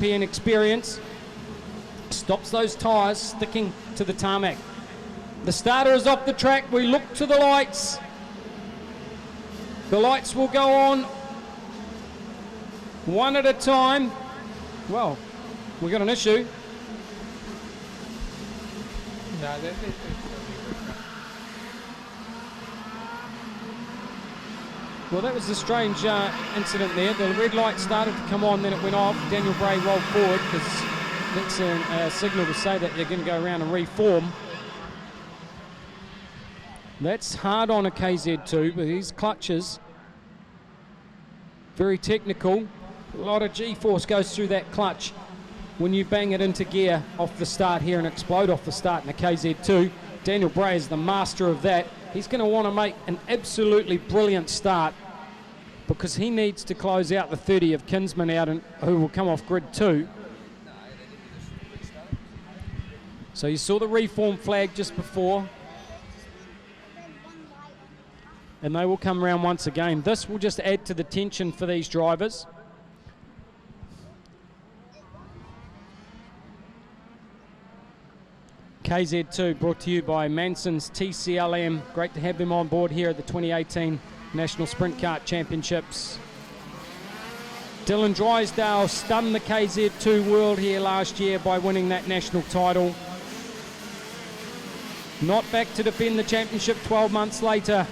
European experience. Stops those tyres sticking to the tarmac. The starter is off the track. We look to the lights. The lights will go on one at a time. Well, we got an issue. Well, that was a strange incident there. The red light started to come on, then it went off. Daniel Bray rolled forward because that's a signal to say that they're going to go around and reform. That's hard on a KZ2, but these clutches, very technical. A lot of G-force goes through that clutch when you bang it into gear off the start here and explode off the start in a KZ2. Daniel Bray is the master of that. He's going to want to make an absolutely brilliant start because he needs to close out the 30 of Kinsman out, and who will come off grid 2. So you saw the reform flag just before, and they will come around once again. This will just add to the tension for these drivers. KZ2 brought to you by Manson's TCLM. Great to have them on board here at the 2018 National Sprint Kart Championships. Dylan Drysdale stunned the KZ2 world here last year by winning that national title. Not back to defend the championship 12 months later.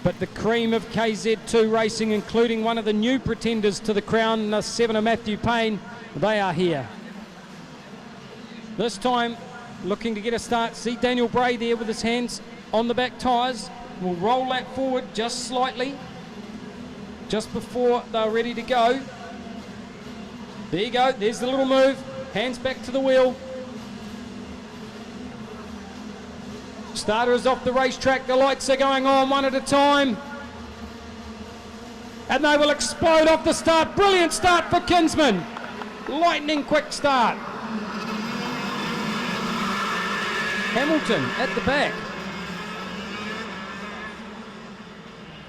But the cream of KZ2 racing, including one of the new pretenders to the crown, the 7 of Matthew Payne, they are here. This time, looking to get a start. See Daniel Bray there with his hands on the back tyres. We'll roll that forward just slightly, just before they're ready to go. There you go, there's the little move. Hands back to the wheel. Starter is off the racetrack. The lights are going on one at a time. And they will explode off the start. Brilliant start for Kinsman. Lightning quick start. Hamilton at the back.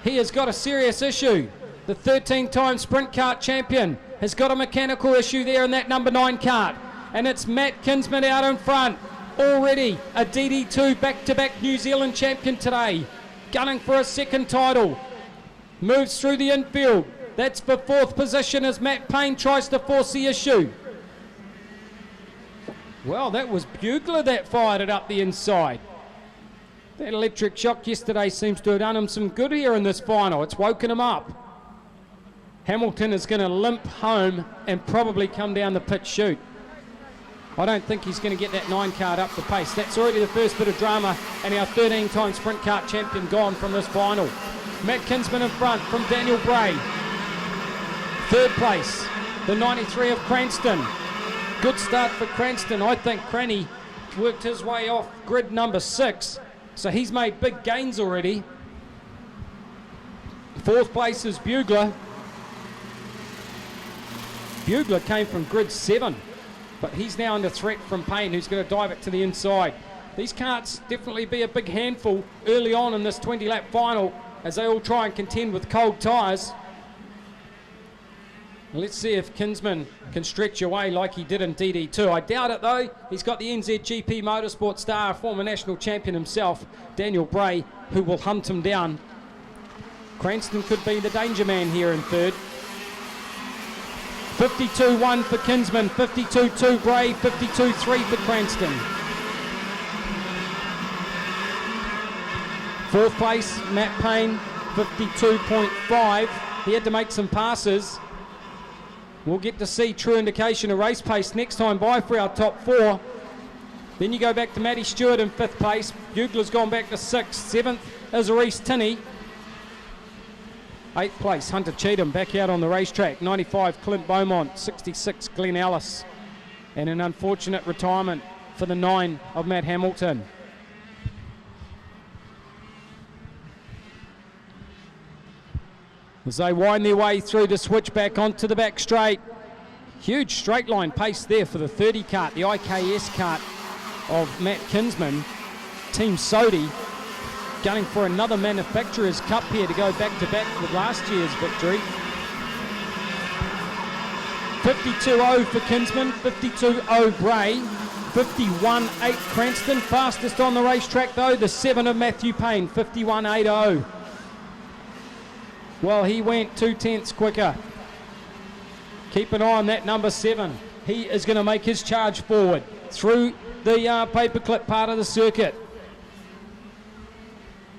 He has got a serious issue. The 13-time Sprint Kart champion has got a mechanical issue there in that number 9 kart. And it's Matt Kinsman out in front. Already a DD2 back-to-back New Zealand champion today. Gunning for a second title. Moves through the infield. That's for 4th position as Matt Payne tries to force the issue. Well, that was Bugler that fired it up the inside. That electric shock yesterday seems to have done him some good here in this final. It's woken him up. Hamilton is going to limp home and probably come down the pit chute. I don't think he's going to get that 9 kart up the pace. That's already the first bit of drama, and our 13-time Sprint Kart champion gone from this final. Matt Kinsman in front from Daniel Bray. 3rd place, the 93 of Cranston. Good start for Cranston. I think Cranny worked his way off grid number 6, so he's made big gains already. 4th place is Bugler. Bugler came from grid 7, but he's now under threat from Payne, who's going to dive it to the inside. These karts definitely be a big handful early on in this 20-lap final as they all try and contend with cold tyres. Let's see if Kinsman can stretch away like he did in DD2. I doubt it though. He's got the NZGP Motorsport star, former national champion himself, Daniel Bray, who will hunt him down. Cranston could be the danger man here in 3rd. 52-1 for Kinsman, 52-2 Bray, 52-3 for Cranston. 4th place, Matt Payne, 52.5. He had to make some passes. We'll get to see true indication of race pace next time by for our top 4. Then you go back to Matty Stewart in 5th place. Bugler's gone back to 6th. 7th is Reese Tinney. 8th place, Hunter Cheatham back out on the racetrack. 95, Clint Beaumont. 66, Glenn Ellis. And an unfortunate retirement for the 9 of Matt Hamilton. As they wind their way through to switch back onto the back straight. Huge straight line pace there for the 30 kart, the IKS kart of Matt Kinsman. Team Sodi gunning for another Manufacturers Cup here to go back to back with last year's victory. 52.0 for Kinsman, 52.0 Bray, 51.8 Cranston. Fastest on the racetrack though, the 7 of Matthew Payne, 51.80. Well, he went 2 tenths quicker. Keep an eye on that number 7. He is going to make his charge forward through the paperclip part of the circuit.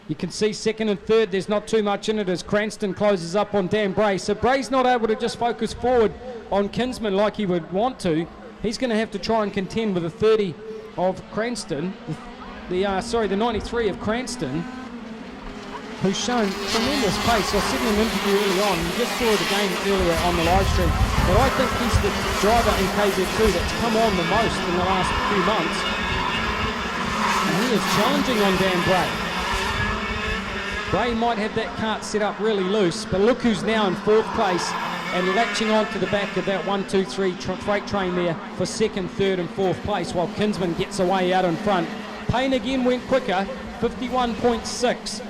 You can see second and third, there's not too much in it as Cranston closes up on Dan Bray. So Bray's not able to just focus forward on Kinsman like he would want to. He's going to have to try and contend with the 30 of Cranston, the 93 of Cranston, who's shown tremendous pace. I said in an interview early on, you just saw the game earlier on the live stream, but I think he's the driver in KZ2 that's come on the most in the last few months. And he is challenging on Dan Bray. Bray might have that kart set up really loose, but look who's now in 4th place and latching on to the back of that 1, 2, 3 freight train there for 2nd, 3rd and 4th place, while Kinsman gets away out in front. Payne again went quicker, 51.6.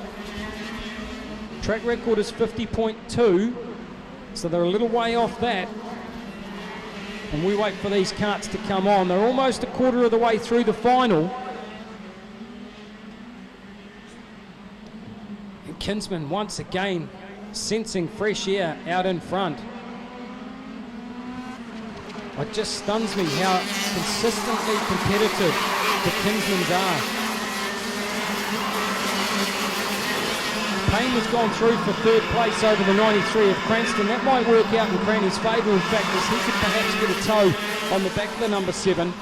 Track record is 50.2, so they're a little way off that. And we wait for these karts to come on. They're almost a quarter of the way through the final. And Kinsman once again sensing fresh air out in front. It just stuns me how consistently competitive the Kinsmans are. Payne has gone through for 3rd place over the 93 of Cranston. That might work out in Cranny's favour, in fact, as he could perhaps get a toe on the back of the number 7,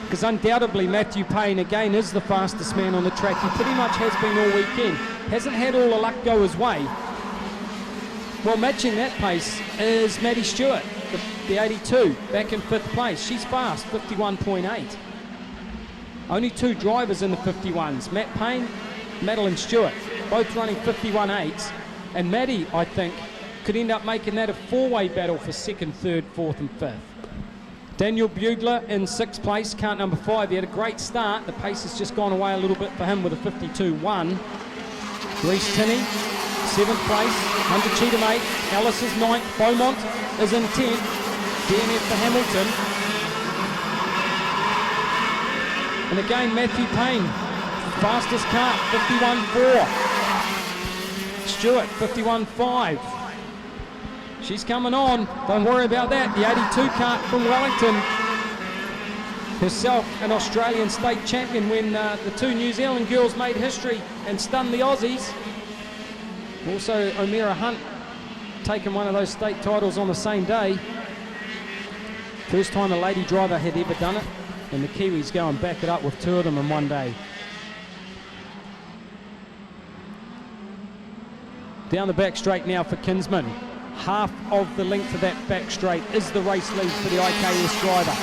because undoubtedly Matthew Payne again is the fastest man on the track. He pretty much has been all weekend. Hasn't had all the luck go his way. Well, matching that pace is Maddie Stewart, the 82, back in 5th place. She's fast, 51.8. Only 2 drivers in the 51s, Matt Payne, Madeline Stewart, both running 51.8s, and Maddie, I think, could end up making that a 4-way battle for 2nd, 3rd, 4th and 5th. Daniel Bugler in 6th place, kart number 5. He had a great start. The pace has just gone away a little bit for him with a 52.1. Reece Tinney, 7th place. Hunter Cheatham 8th. Ellis is 9th. Beaumont is in 10th. DNF for Hamilton. And again, Matthew Payne, fastest kart, 51.4. Stewart, 51.5. She's coming on. Don't worry about that. The 82 kart from Wellington. Herself an Australian state champion when the 2 New Zealand girls made history and stunned the Aussies. Also, O'Meara Hunt taken one of those state titles on the same day. First time a lady driver had ever done it. And the Kiwis go and back it up with 2 of them in one day. Down the back straight now for Kinsman. Half of the length of that back straight is the race lead for the IKS driver.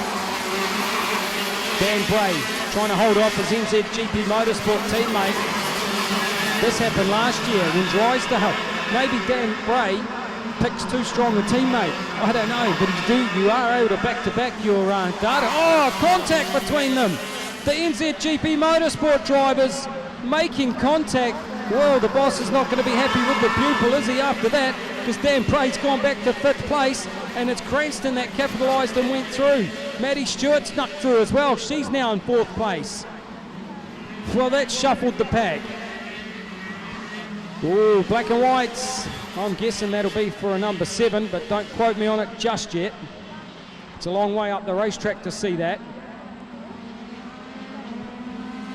Dan Bray trying to hold off his NZGP Motorsport teammate. This happened last year when Drysdale. Maybe Dan Bray picks too strong a teammate. I don't know, but you are able to back your data. Oh, contact between them. The NZGP Motorsport drivers making contact. Well, the boss is not going to be happy with the pupil, is he, after that? Because Dan Bray's gone back to 5th place, and it's Cranston that capitalised and went through. Maddie Stewart snuck through as well. She's now in 4th place. Well, that shuffled the pack. Ooh, black and whites. I'm guessing that'll be for a number 7, but don't quote me on it just yet. It's a long way up the racetrack to see that.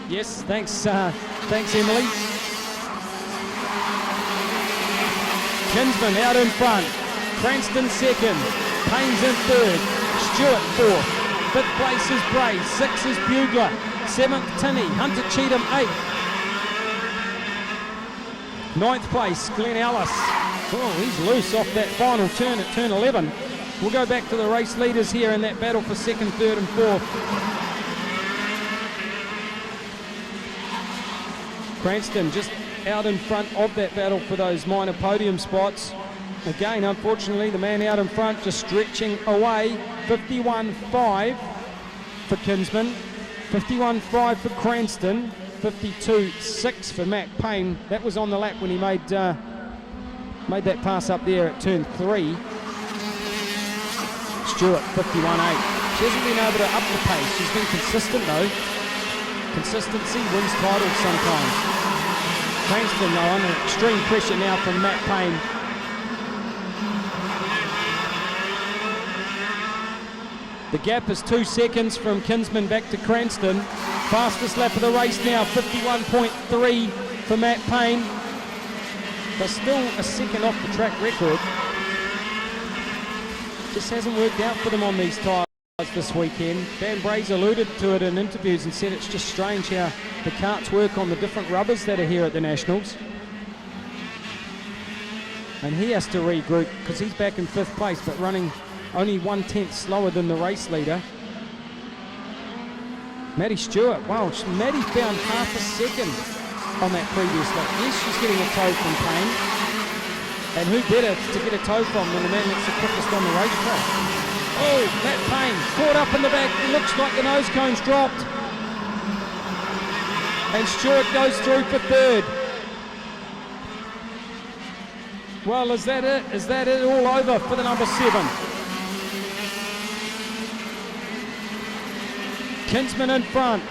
Yes, thanks Emily. Kinsman out in front, Cranston 2nd, Payne's in 3rd, Stewart 4th, 5th place is Bray, 6th is Bugler, 7th Tinney, Hunter Cheatham 8th, 9th place Glenn Ellis. Oh, he's loose off that final turn at turn 11. We'll go back to the race leaders here in that battle for 2nd, 3rd and 4th. Cranston just out in front of that battle for those minor podium spots. Again, unfortunately, the man out in front just stretching away. 51.5 for Kinsman, 51.5 for Cranston, 52.6 for Matt Payne. That was on the lap when he made that pass up there at turn 3. Stewart, 51.8. She hasn't been able to up the pace. She's been consistent though. Consistency wins titles sometimes. Cranston though under extreme pressure now from Matt Payne. The gap is 2 seconds from Kinsman back to Cranston. Fastest lap of the race now, 51.3 for Matt Payne. But still a second off the track record. Just hasn't worked out for them on these tyres this weekend. Van Bray's alluded to it in interviews and said it's just strange how the karts work on the different rubbers that are here at the Nationals. And he has to regroup because he's back in 5th place but running only 1/10 slower than the race leader. Maddie Stewart, wow, Maddie found half a second on that previous lap. Yes, she's getting a tow from Payne. And who better to get a tow from than the man that's the quickest on the racetrack? Oh, Matt Payne caught up in the back. It looks like the nose cone's dropped. And Stewart goes through for 3rd. Well, is that it? Is that it all over for the number 7? Kinsman in front,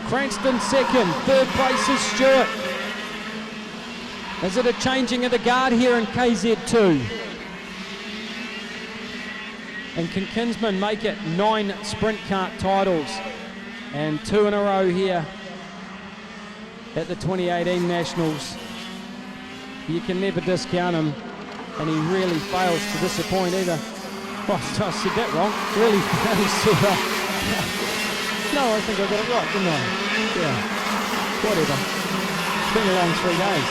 Cranston second, 3rd place is Stewart. Is it a changing of the guard here in KZ2? And can Kinsman make it 9 sprint kart titles and 2 in a row here at the 2018 Nationals? You can never discount him, and he really fails to disappoint either. Oh, I said that wrong. Really fails to... No, I think I got it right, didn't I? Yeah, whatever. It's been a long 3 days.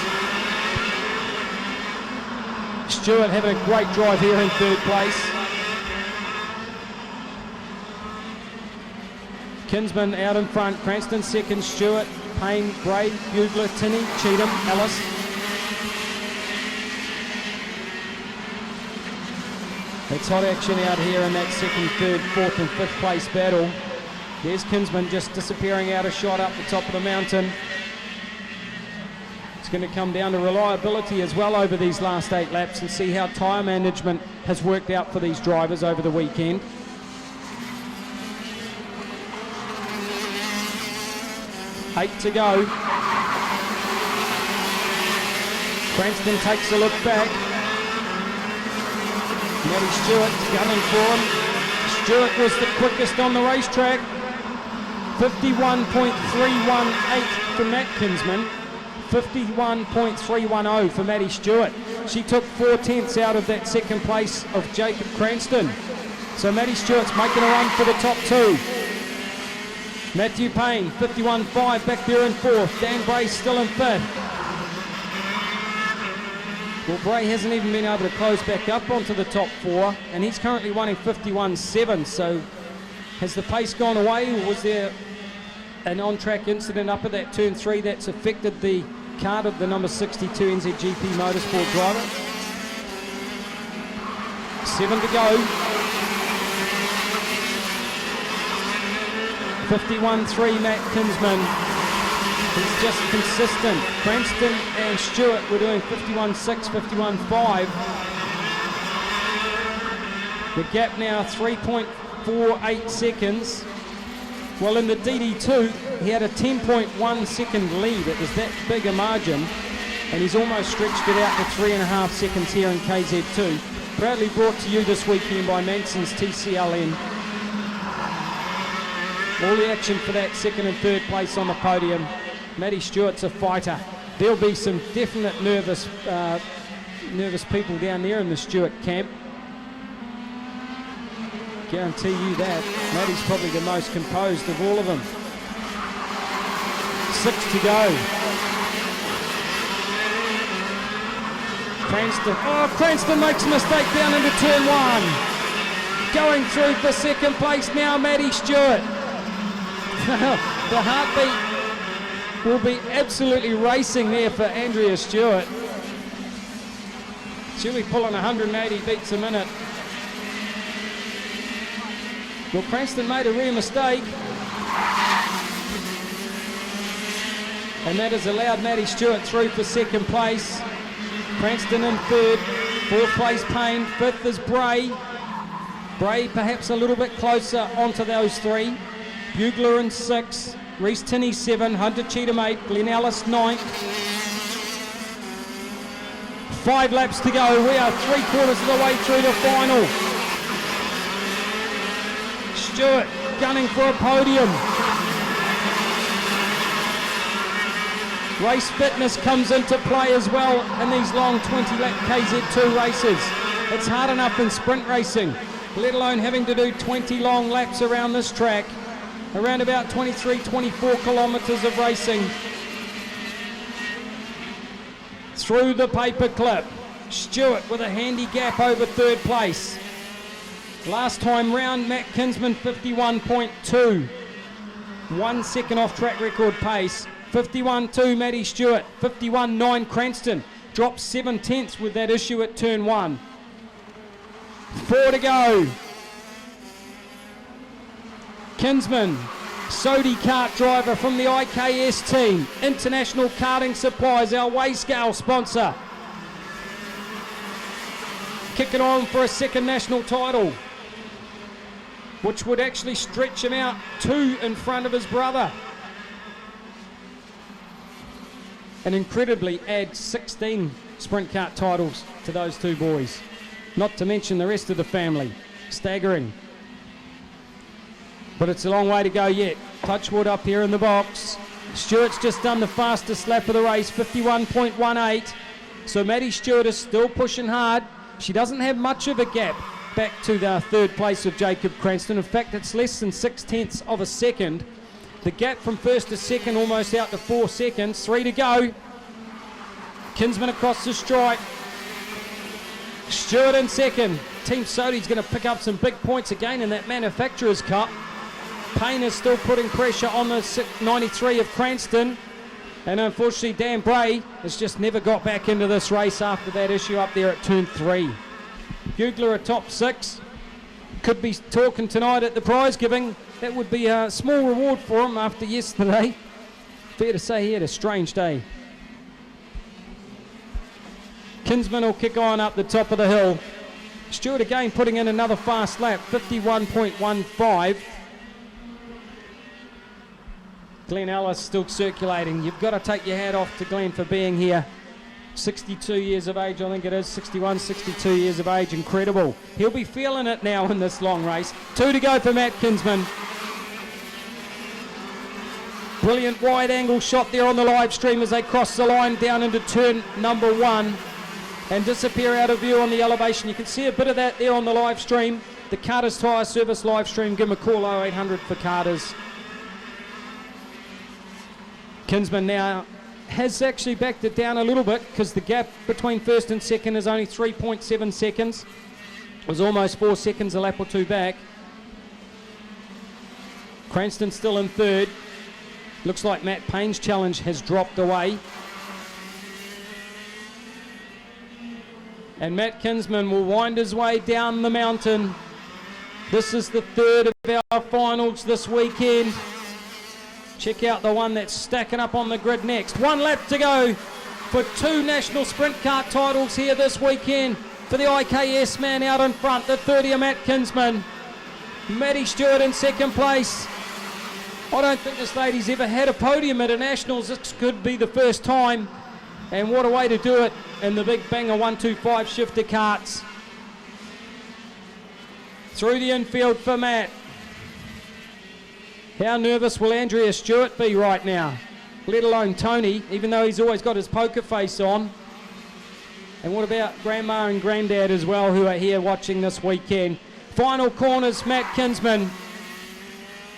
Stewart having a great drive here in 3rd place. Kinsman out in front, Cranston second, Stewart, Payne, Bray, Bugler, Tinney, Cheatham, Ellis. It's hot action out here in that 2nd, 3rd, 4th and 5th place battle. There's Kinsman just disappearing out of shot up the top of the mountain. It's going to come down to reliability as well over these last 8 laps and see how tyre management has worked out for these drivers over the weekend. Eight to go. Cranston takes a look back. Maddie Stewart's gunning for him. Stewart was the quickest on the racetrack. 51.318 for Matt Kinsman, 51.310 for Maddie Stewart. She took 4/10 out of that 2nd place of Jacob Cranston. So Maddie Stewart's making a run for the top 2. Matthew Payne, 51.5 back there in 4th. Dan Bray still in 5th. Well, Bray hasn't even been able to close back up onto the top 4, and he's currently running 51.7. So has the pace gone away, or was there an on-track incident up at that turn 3 that's affected the card of the number 62 NZGP Motorsport driver? 7 to go. 51.3 Matt Kinsman. He's just consistent. Cranston and Stewart were doing 51.6, 51.5. The gap now 3.48 seconds. Well, in the DD2, he had a 10.1 second lead. It was that big a margin, and he's almost stretched it out to 3.5 seconds here in KZ2. Proudly brought to you this weekend by Manson's TCLN. All the action for that 2nd and 3rd place on the podium. Maddie Stewart's a fighter. There'll be some definite nervous people down there in the Stewart camp. Guarantee you that. Maddie's probably the most composed of all of them. 6 to go. Cranston makes a mistake down into turn 1. Going through for 2nd place now, Maddie Stewart. The heartbeat will be absolutely racing there for Andrea Stewart. She'll be pulling 180 beats a minute. Well, Cranston made a real mistake, and that has allowed Maddie Stewart through for 2nd place. Cranston in 3rd, 4th place Payne, 5th is Bray. Bray perhaps a little bit closer onto those three. Bugler in 6, Reece Tinney 7, Hunter Cheatham 8, Glenn Ellis 9th. 5 laps to go. We are 3/4 of the way through the final. Stewart gunning for a podium. Race fitness comes into play as well in these long 20-lap KZ2 races. It's hard enough in sprint racing, let alone having to do 20 long laps around this track. Around about 23, 24 kilometres of racing. Through the paper clip, Stewart with a handy gap over 3rd place. Last time round, Matt Kinsman 51.2. 1 second off track record pace. 51.2 Matty Stewart, 51.9 Cranston. Dropped 7/10 with that issue at turn 1. 4 to go. Kinsman, Sodi kart driver from the IKS team. International Karting Supplies, our weigh scale sponsor. Kicking on for a second national title, which would actually stretch him out 2 in front of his brother. And incredibly add 16 sprint kart titles to those 2 boys. Not to mention the rest of the family. Staggering. But it's a long way to go yet. Touchwood up here in the box. Stewart's just done the fastest lap of the race, 51.18. So Maddie Stewart is still pushing hard. She doesn't have much of a gap back to the 3rd place of Jacob Cranston. In fact, it's less than 0.6 of a second. The gap from 1st to 2nd almost out to 4 seconds. 3 to go. Kinsman across the stripe. Stewart in 2nd. Team Sodi's going to pick up some big points again in that Manufacturers Cup. Payne is still putting pressure on the 93 of Cranston. And unfortunately, Dan Bray has just never got back into this race after that issue up there at turn 3. Bugler a top 6. Could be talking tonight at the prize giving. That would be a small reward for him after yesterday. Fair to say he had a strange day. Kinsman will kick on up the top of the hill. Stewart again putting in another fast lap, 51.15. Glenn Ellis still circulating. You've got to take your hat off to Glenn for being here. 62 years of age, I think it is. 61, 62 years of age. Incredible. He'll be feeling it now in this long race. 2 to go for Matt Kinsman. Brilliant wide angle shot there on the live stream as they cross the line down into turn number 1 and disappear out of view on the elevation. You can see a bit of that there on the live stream. The Carter's Tyre Service live stream. Give them a call, 0800 for Carter's. Kinsman now has actually backed it down a little bit because the gap between 1st and 2nd is only 3.7 seconds. It was almost 4 seconds a lap or 2 back. Cranston still in 3rd. Looks like Matt Payne's challenge has dropped away. And Matt Kinsman will wind his way down the mountain. This is the 3rd of our finals this weekend. Check out the one that's stacking up on the grid next. 1 lap to go for 2 national sprint kart titles here this weekend for the IKS man out in front, the 30 Matt Kinsman. Matty Stewart in 2nd place. I don't think this lady's ever had a podium at a nationals. This could be the first time. And what a way to do it in the big banger 125 shifter karts. Through the infield for Matt. How nervous will Andrea Stewart be right now? Let alone Tony, even though he's always got his poker face on. And what about Grandma and Granddad as well, who are here watching this weekend? Final corners, Matt Kinsman.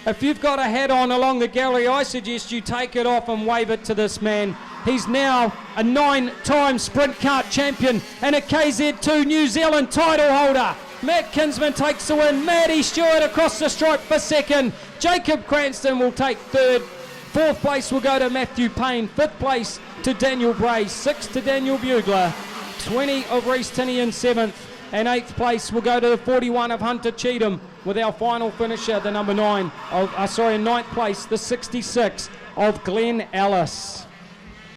If you've got a hat on along the gallery, I suggest you take it off and wave it to this man. He's now a 9-time sprint kart champion and a KZ2 New Zealand title holder. Matt Kinsman takes the win. Matty Stewart across the stripe for 2nd. Jacob Cranston will take 3rd. 4th place will go to Matthew Payne. 5th place to Daniel Bray. 6th to Daniel Bugler. 20 of Reece Tinney in 7th. And 8th place will go to the 41 of Hunter Cheatham, with our final finisher, the number 9 of, 9th place, the 66 of Glenn Ellis.